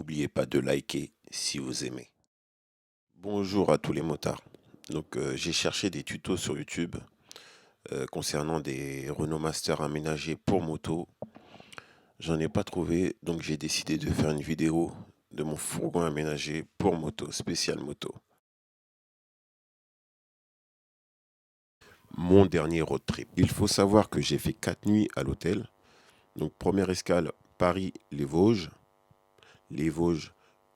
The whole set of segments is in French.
N'oubliez pas de liker si vous aimez. Bonjour à tous les motards. J'ai cherché des tutos sur YouTube concernant des Renault Master aménagés pour moto. J'en ai pas trouvé, donc j'ai décidé de faire une vidéo de mon fourgon aménagé pour moto, spécial moto. Mon dernier road trip. Il faut savoir que j'ai fait 4 nuits à l'hôtel. Donc première escale, Paris-Les Vosges. Les Vosges,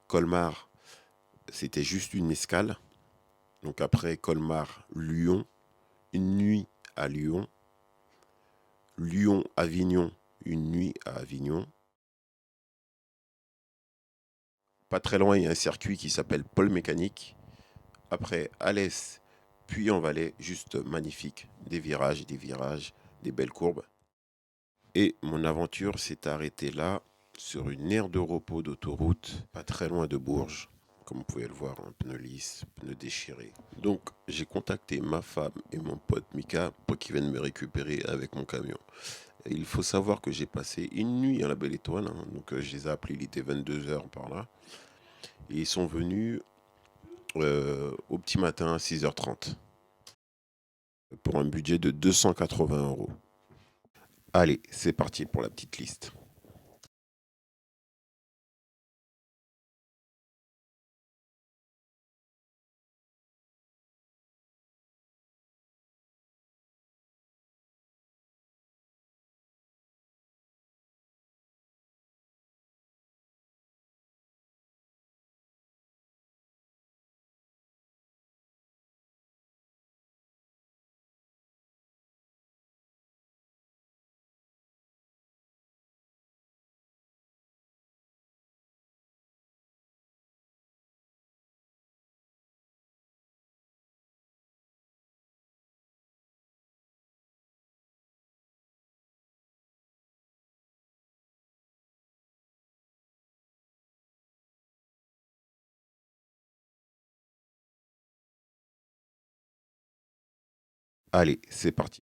Colmar, c'était juste une escale. Donc après Colmar, Lyon, une nuit à Lyon. Lyon-Avignon, une nuit à Avignon. Pas très loin, il y a un circuit qui s'appelle Paul Mécanique. Après, Alès, puis en Valais, juste magnifique. Des virages, des belles courbes. Et mon aventure s'est arrêtée là, sur une aire de repos d'autoroute, pas très loin de Bourges. Comme vous pouvez le voir, un pneu lisse, pneu déchiré. Donc, j'ai contacté ma femme et mon pote Mika pour qu'ils viennent me récupérer avec mon camion. Et il faut savoir que j'ai passé une nuit à la Belle Étoile. Je les ai appelés, il était 22 h par là. Et ils sont venus au petit matin à 6 h 30 pour un budget de 280 €. Allez, c'est parti pour la petite liste. Allez, c'est parti.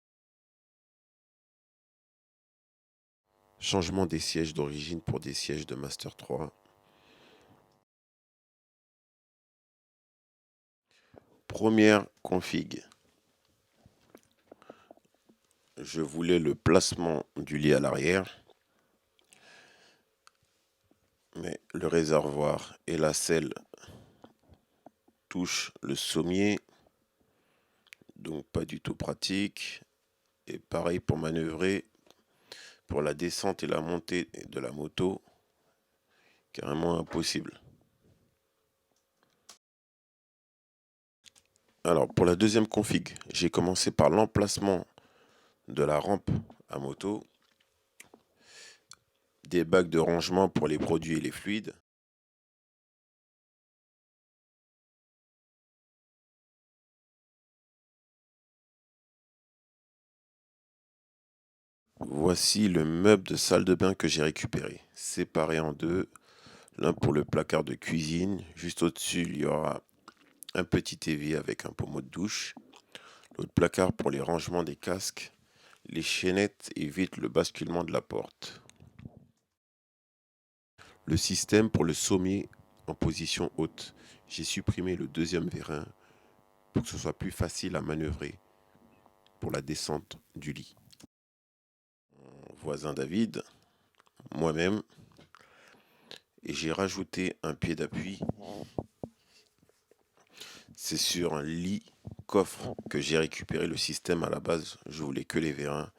Changement des sièges d'origine pour des sièges de Master 3. Première config. Je voulais le placement du lit à l'arrière, mais le réservoir et la selle touchent le sommier, donc pas du tout pratique. Et pareil pour manœuvrer, pour la descente et la montée de la moto, carrément impossible. Alors pour la deuxième config, j'ai commencé par l'emplacement de la rampe à moto, des bacs de rangement pour les produits et les fluides, voici le meuble de salle de bain que j'ai récupéré, séparé en deux, l'un pour le placard de cuisine, juste au-dessus il y aura un petit évier avec un pommeau de douche, l'autre placard pour les rangements des casques, les chaînettes évitent le basculement de la porte. Le système pour le sommier en position haute. J'ai supprimé le deuxième vérin pour que ce soit plus facile à manœuvrer pour la descente du lit. Mon voisin David, moi-même, et j'ai rajouté un pied d'appui. C'est sur un lit coffre que j'ai récupéré le système à la base. Je voulais que les vérins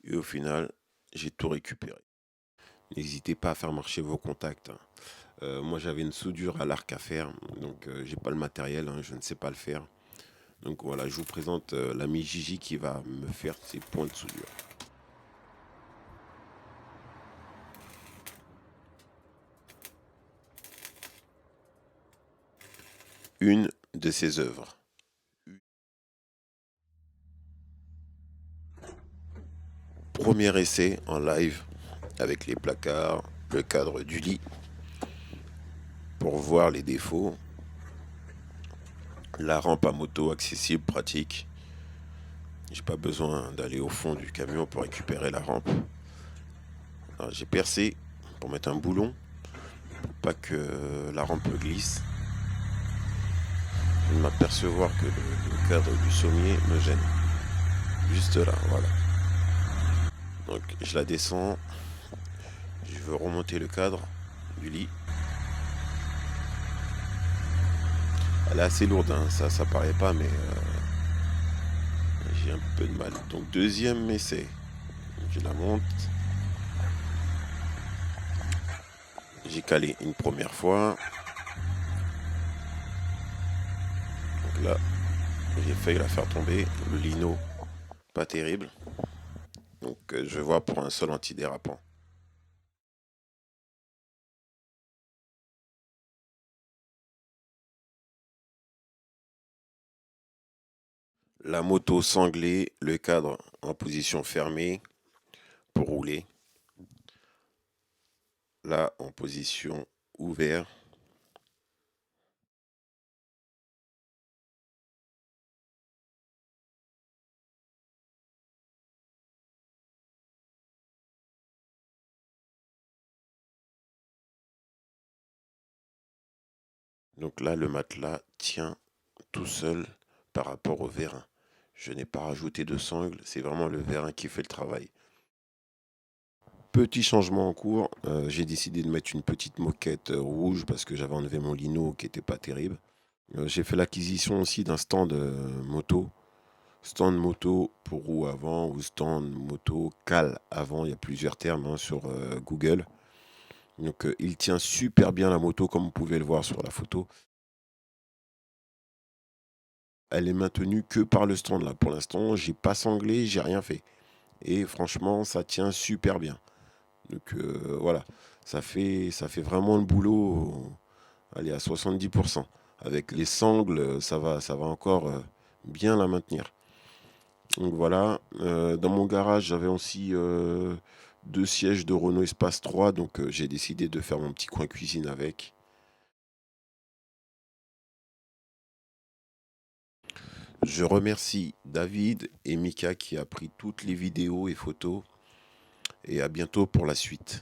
et au final, j'ai tout récupéré. N'hésitez pas à faire marcher vos contacts. Moi, j'avais une soudure à l'arc à faire, donc j'ai pas le matériel, je ne sais pas le faire. Donc voilà, je vous présente l'ami Gigi qui va me faire ses points de soudure. Une de ses œuvres. Premier essai en live avec les placards, le cadre du lit pour voir les défauts. La rampe à moto accessible, pratique. J'ai pas besoin d'aller au fond du camion pour récupérer la rampe. Alors, j'ai percé pour mettre un boulon pas que la rampe glisse. Je viens de m'apercevoir que le cadre du sommier me gêne. Juste là, voilà. Donc je la descends. Je veux remonter le cadre du lit. Elle est assez lourde, hein, ça paraît pas, mais j'ai un peu de mal. Donc deuxième essai. Je la monte. J'ai calé une première fois. Donc là, j'ai failli la faire tomber. Le lino, pas terrible. Donc je vois pour un sol antidérapant. La moto sanglée, le cadre en position fermée pour rouler. Là, en position ouverte. Donc là, le matelas tient tout seul par rapport au vérin. Je n'ai pas rajouté de sangle, c'est vraiment le vérin qui fait le travail. Petit changement en cours, j'ai décidé de mettre une petite moquette rouge parce que j'avais enlevé mon lino qui était pas terrible. J'ai fait l'acquisition aussi d'un stand moto. Stand moto pour roue avant ou stand moto cale avant, il y a plusieurs termes hein, sur Google. Donc il tient super bien la moto comme vous pouvez le voir sur la photo. Elle est maintenue que par le stand là. Pour l'instant, j'ai pas sanglé, j'ai rien fait. Et franchement, ça tient super bien. Donc voilà, ça fait vraiment le boulot, allez, à 70%. Avec les sangles, ça va encore bien la maintenir. Donc voilà, dans mon garage, j'avais aussi deux sièges de Renault Espace 3, donc j'ai décidé de faire mon petit coin cuisine avec. Je remercie David et Mika qui a pris toutes les vidéos et photos et à bientôt pour la suite.